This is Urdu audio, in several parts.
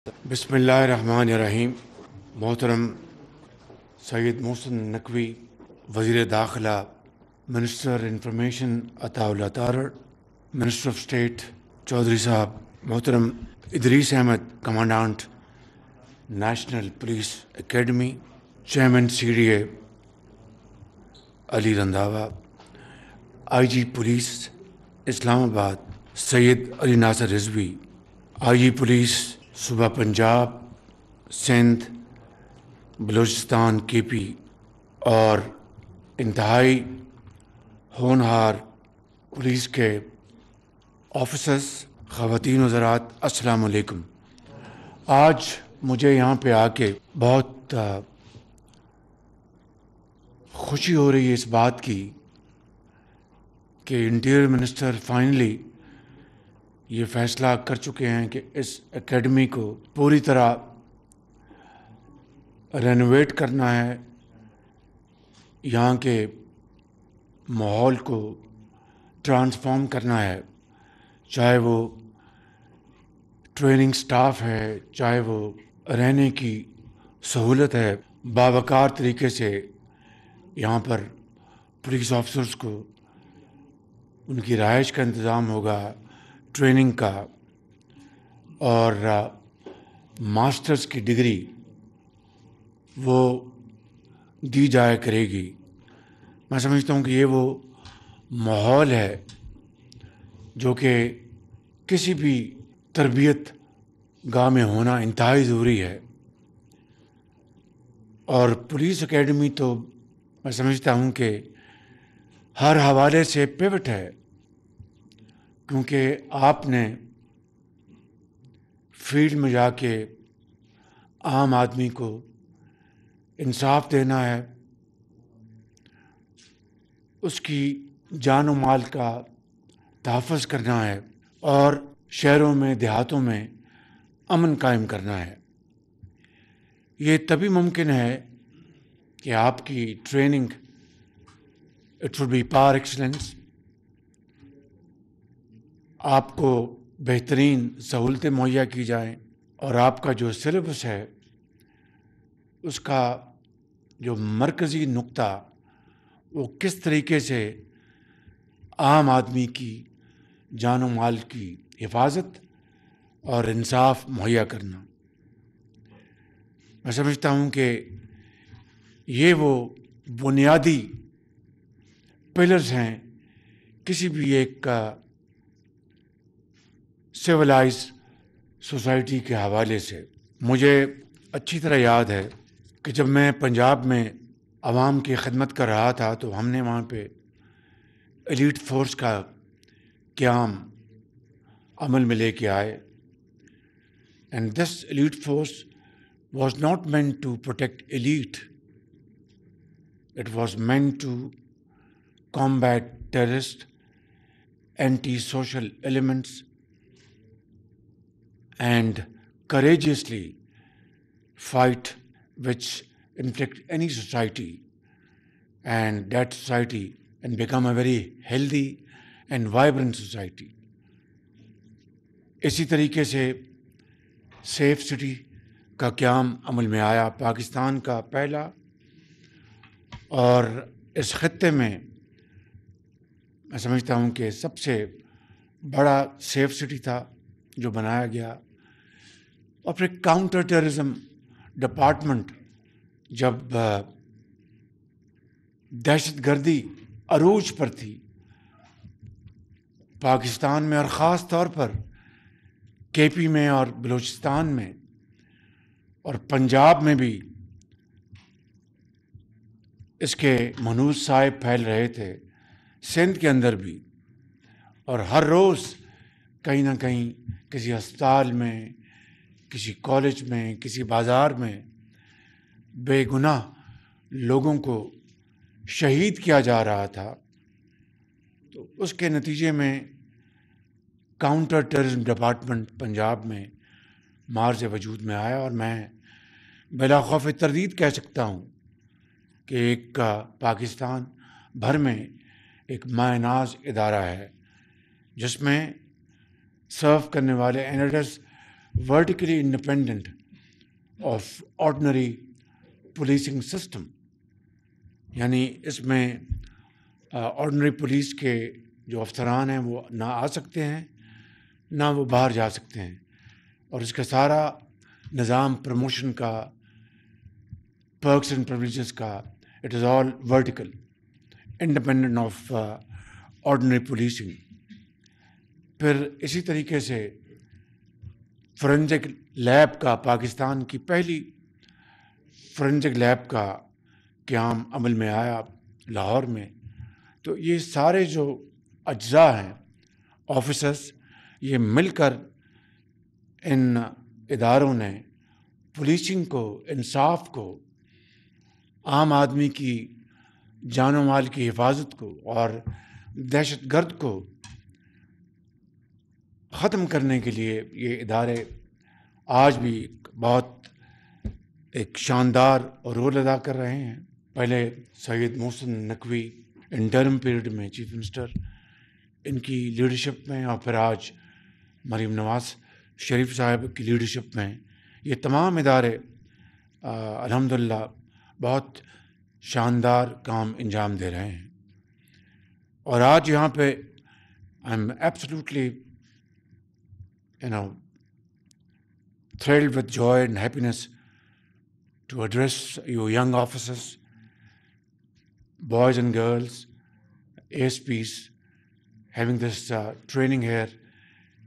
بسم اللہ الرحمن الرحیم. محترم سید محسن نقوی وزیر داخلہ، minister information Atta Ullah Tarar, minister of state Chaudhry صاحب، محترم Idrees Ahmed commandant national police academy, chairman C D A Ali Randhawa, I G police Islamabad Syed Ali Nasir Rizvi, I G police صوبہ پنجاب، سندھ، بلوچستان، کے پی اور انتہائی ہونہار پولیس کے آفیسرز، خواتین و حضرات، السلام علیکم. آج مجھے یہاں پہ آ کے بہت خوشی ہو رہی ہے اس بات کی کہ انٹیریئر منسٹر فائنلی یہ فیصلہ کر چکے ہیں کہ اس اکیڈمی کو پوری طرح رینوویٹ کرنا ہے، یہاں کے ماحول کو ٹرانسفارم کرنا ہے، چاہے وہ ٹریننگ سٹاف ہے، چاہے وہ رہنے کی سہولت ہے. باوقار طریقے سے یہاں پر پولیس آفیسرز کو ان کی رہائش کا انتظام ہوگا، ٹریننگ کا، اور ماسٹرز کی ڈگری وہ دی جایا کرے گی. میں سمجھتا ہوں کہ یہ وہ ماحول ہے جو کہ کسی بھی تربیت گاہ میں ہونا انتہائی ضروری ہے. اور پولیس اکیڈمی تو میں سمجھتا ہوں کہ ہر حوالے سے پیوٹ ہے، کیونکہ آپ نے فیلڈ میں جا کے عام آدمی کو انصاف دینا ہے، اس کی جان و مال کا تحفظ کرنا ہے، اور شہروں میں دیہاتوں میں امن قائم کرنا ہے. یہ تبھی ممکن ہے کہ آپ کی ٹریننگ اٹ شوڈ بی پار ایکسلنس، آپ کو بہترین سہولتیں مہیا کی جائیں، اور آپ کا جو سلیبس ہے اس کا جو مرکزی نقطہ وہ کس طریقے سے عام آدمی کی جان و مال کی حفاظت اور انصاف مہیا کرنا. میں سمجھتا ہوں کہ یہ وہ بنیادی پلرز ہیں کسی بھی ایک سویلائز سوسائٹی کے حوالے سے. مجھے اچھی طرح یاد ہے کہ جب میں پنجاب میں عوام کی خدمت کر رہا تھا تو ہم نے وہاں پہ ایلیٹ فورس کا قیام عمل میں لے کے آئے. And this elite force was not meant to protect elite. It was meant to combat terrorist, anti-social elements, and courageously fight which inflict any society, and that society and become a very healthy and vibrant society. اسی طریقے سے سیف سٹی کا قیام عمل میں آیا، پاکستان کا پہلا اور اس خطے میں میں سمجھتا ہوں کہ سب سے بڑا سیف سٹی تھا جو بنایا گیا. اور پھر کاؤنٹر ٹیررزم ڈپارٹمنٹ جب دہشت گردی عروج پر تھی پاکستان میں، اور خاص طور پر کے پی میں اور بلوچستان میں اور پنجاب میں بھی اس کے منحوس سائے پھیل رہے تھے، سندھ کے اندر بھی، اور ہر روز کہیں نہ کہیں کسی ہسپتال میں، کسی کالج میں، کسی بازار میں بے گناہ لوگوں کو شہید کیا جا رہا تھا. تو اس کے نتیجے میں کاؤنٹر ٹیررزم ڈپارٹمنٹ پنجاب میں مارز وجود میں آیا، اور میں بلا خوف تردید کہہ سکتا ہوں کہ ایک پاکستان بھر میں ایک مائع ناز ادارہ ہے جس میں سرو کرنے والے ends vertically independent of ordinary policing system. یعنی اس میں آرڈنری پولیس کے جو افسران ہیں وہ نہ آ سکتے ہیں نہ وہ باہر جا سکتے ہیں، اور اس کا سارا نظام پروموشن کا، پرکس اینڈ پریولیجز کا، it is all vertical independent of ordinary policing. پھر اسی طریقے سے فورینزک لیب کا، پاکستان کی پہلی فورینزک لیب کا قیام عمل میں آیا لاہور میں. تو یہ سارے جو اجزاء ہیں، آفیسرس، یہ مل کر ان اداروں نے پولیسنگ کو، انصاف کو، عام آدمی کی جان و مال کی حفاظت کو اور دہشت گرد کو ختم کرنے کے لیے یہ ادارے آج بھی بہت ایک شاندار رول ادا کر رہے ہیں. پہلے سید محسن نقوی انٹرم پیریڈ میں چیف منسٹر، ان کی لیڈرشپ میں، اور پھر آج مریم نواز شریف صاحب کی لیڈرشپ میں یہ تمام ادارے الحمدللہ بہت شاندار کام انجام دے رہے ہیں. اور آج یہاں پہ I am absolutely thrilled with joy and happiness to address you young officers, boys and girls, ASPs, having this training here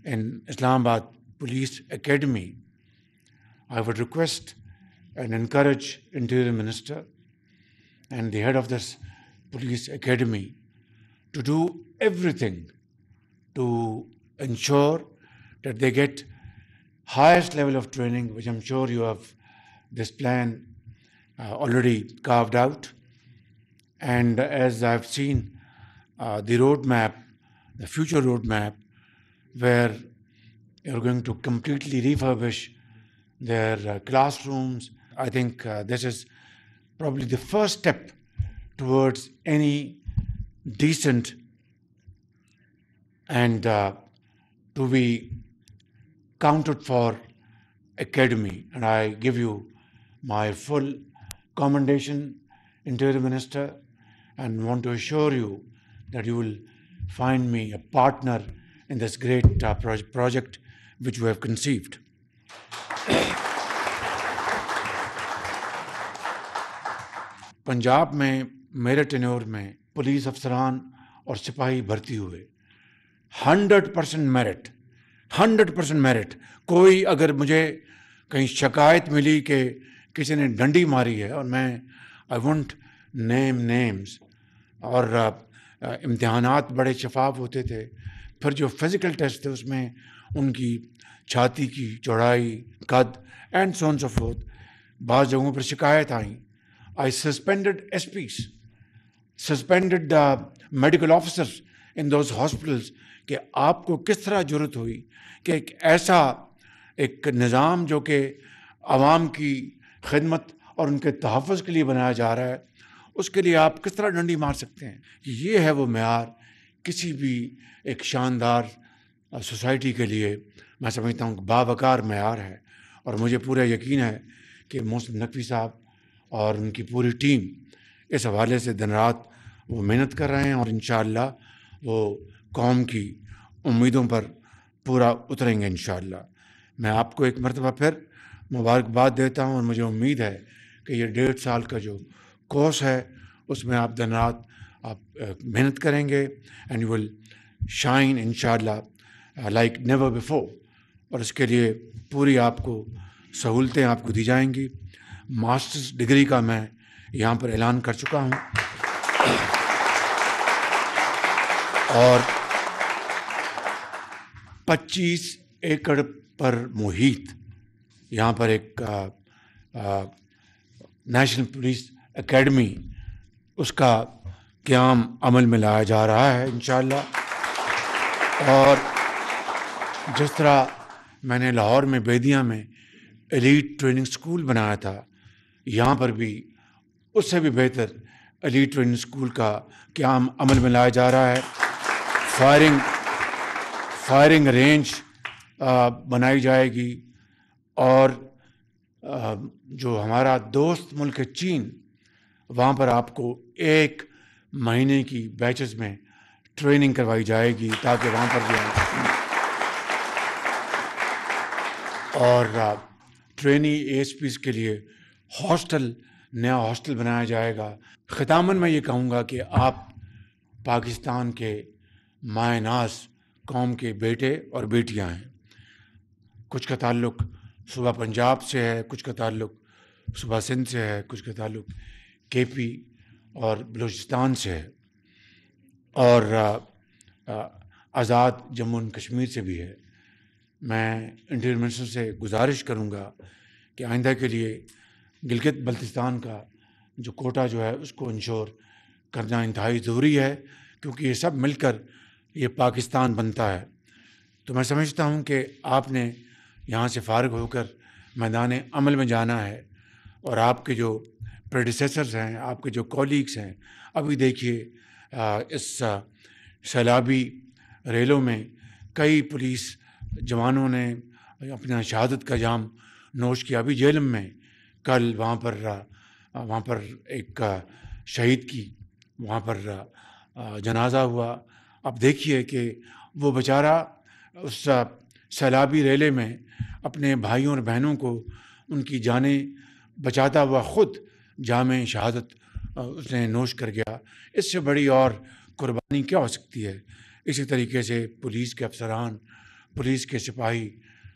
in Islamabad Police Academy. I would request and encourage Interior Minister and the head of this Police Academy to do everything to ensure that they get highest level of training, which I'm sure you have this plan already carved out. And as I've seen the roadmap, the future roadmap, where you're going to completely refurbish their classrooms, I think this is probably the first step towards any decent and to be counted for academy. And I give you my full commendation, Interior Minister, and want to assure you that you will find me a partner in this great project which you have conceived. Punjab میں میرے ٹینیور میں پولیس افسران اور سپاہی بھرتی ہوئے 100% میرٹ، 100% میرٹ. کوئی اگر مجھے کہیں شکایت ملی کہ کسی نے ڈنڈی ماری ہے، اور میں آئی وونٹ نیم نیمز، اور امتحانات بڑے شفاف ہوتے تھے، پھر جو فزیکل ٹیسٹ تھے اس میں ان کی چھاتی کی چوڑائی، قد and so on so forth, بعض جگہوں پر شکایت آئیں. I suspended SPs, suspended medical officers in those hospitals کہ آپ کو کس طرح جرأت ہوئی کہ ایک ایسا ایک نظام جو کہ عوام کی خدمت اور ان کے تحفظ کے لیے بنایا جا رہا ہے، اس کے لیے آپ کس طرح ڈنڈی مار سکتے ہیں. یہ ہے وہ معیار کسی بھی ایک شاندار سوسائٹی کے لیے میں سمجھتا ہوں کہ باوقار معیار ہے. اور مجھے پورا یقین ہے کہ محسن نقوی صاحب اور ان کی پوری ٹیم اس حوالے سے دن رات وہ محنت کر رہے ہیں، اور انشاءاللہ وہ قوم کی امیدوں پر پورا اتریں گے انشاءاللہ. میں آپ کو ایک مرتبہ پھر مبارکباد دیتا ہوں، اور مجھے امید ہے کہ یہ 1.5 سال کا جو کورس ہے اس میں آپ دن رات آپ محنت کریں گے، اینڈ یو ول شائن انشاءاللہ لائک نیور بیفور. اور اس کے لیے پوری آپ کو سہولتیں آپ کو دی جائیں گی. ماسٹرز ڈگری کا میں یہاں پر اعلان کر چکا ہوں، اور 25 ایکڑ پر محیط یہاں پر ایک نیشنل پولیس اکیڈمی، اس کا قیام عمل میں لایا جا رہا ہے انشاءاللہ. اور جس طرح میں نے لاہور میں بیدیاں میں ایلیٹ ٹریننگ سکول بنایا تھا، یہاں پر بھی اس سے بھی بہتر ایلیٹ ٹریننگ سکول کا قیام عمل میں لایا جا رہا ہے. فائرنگ رینج بنائی جائے گی اور جو ہمارا دوست ملک ہے چین، وہاں پر آپ کو 1 مہینے کی بیچز میں ٹریننگ کروائی جائے گی تاکہ وہاں پر بھی اور ٹرینی اے ایس پیز کے لیے نیا ہاسٹل بنایا جائے گا۔ ختاماً میں یہ کہوں گا کہ آپ پاکستان کے مائے ناز قوم کے بیٹے اور بیٹیاں ہیں۔ کچھ کا تعلق صوبہ پنجاب سے ہے، کچھ کا تعلق صوبہ سندھ سے ہے، کچھ کا تعلق کے پی اور بلوچستان سے ہے، اور آزاد جموں و کشمیر سے بھی ہے۔ میں انٹیریئر منسٹر سے گزارش کروں گا کہ آئندہ کے لیے گلگت بلتستان کا جو کوٹا جو ہے اس کو انشور کرنا انتہائی ضروری ہے، کیونکہ یہ سب مل کر یہ پاکستان بنتا ہے۔ تو میں سمجھتا ہوں کہ آپ نے یہاں سے فارغ ہو کر میدان عمل میں جانا ہے، اور آپ کے جو پریڈیسیسرز ہیں، آپ کے جو کولیگس ہیں، ابھی دیکھیے اس سیلابی ریلوں میں کئی پولیس جوانوں نے اپنا شہادت کا جام نوش کیا۔ ابھی جیلم میں کل وہاں پر ایک شہید کی وہاں پر جنازہ ہوا۔ اب دیکھیے کہ وہ بیچارہ اس سیلابی ریلے میں اپنے بھائیوں اور بہنوں کو ان کی جانیں بچاتا ہوا خود جام شہادت اس نے نوش کر گیا۔ اس سے بڑی اور قربانی کیا ہو سکتی ہے؟ اسی طریقے سے پولیس کے افسران، پولیس کے سپاہی،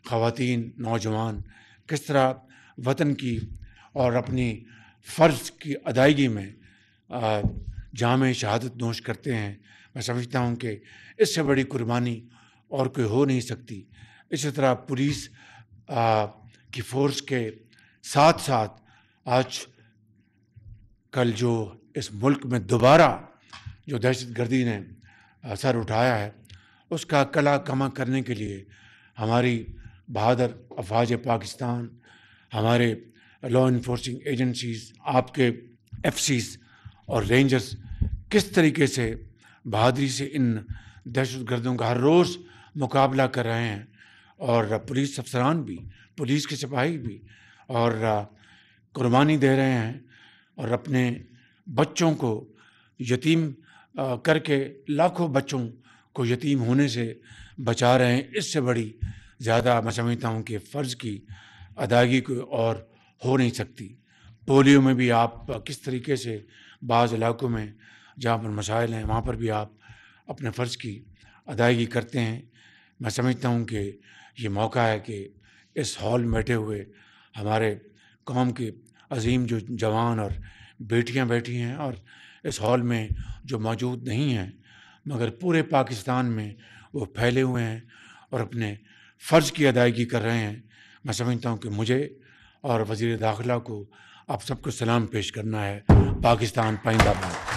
خواتین، نوجوان کس طرح وطن کی اور اپنی فرض کی ادائیگی میں جام شہادت نوش کرتے ہیں۔ میں سمجھتا ہوں کہ اس سے بڑی قربانی اور کوئی ہو نہیں سکتی۔ اسی طرح پولیس کی فورس کے ساتھ ساتھ آج کل جو اس ملک میں دوبارہ جو دہشت گردی نے سر اٹھایا ہے، اس کا کلا کما کرنے کے لیے ہماری بہادر افواج پاکستان، ہمارے لا انفورسنگ ایجنسیز، آپ کے ایف سیز اور رینجرز کس طریقے سے بہادری سے ان دہشت گردوں کا ہر روز مقابلہ کر رہے ہیں، اور پولیس افسران بھی، پولیس کے سپاہی بھی، اور قربانی دے رہے ہیں، اور اپنے بچوں کو یتیم کر کے لاکھوں بچوں کو یتیم ہونے سے بچا رہے ہیں۔ اس سے بڑی زیادہ میں سمجھتا ہوں کہ فرض کی ادائیگی کوئی اور ہو نہیں سکتی۔ پولیو میں بھی آپ کس طریقے سے بعض علاقوں میں جہاں پر مسائل ہیں وہاں پر بھی آپ اپنے فرض کی ادائیگی کرتے ہیں۔ میں سمجھتا ہوں کہ یہ موقع ہے کہ اس ہال میں بیٹھے ہوئے ہمارے قوم کے عظیم جو جوان اور بیٹیاں بیٹھی ہیں، اور اس ہال میں جو موجود نہیں ہیں مگر پورے پاکستان میں وہ پھیلے ہوئے ہیں اور اپنے فرض کی ادائیگی کر رہے ہیں، میں سمجھتا ہوں کہ مجھے اور وزیر داخلہ کو آپ سب کو سلام پیش کرنا ہے۔ پاکستان پائندہ باد۔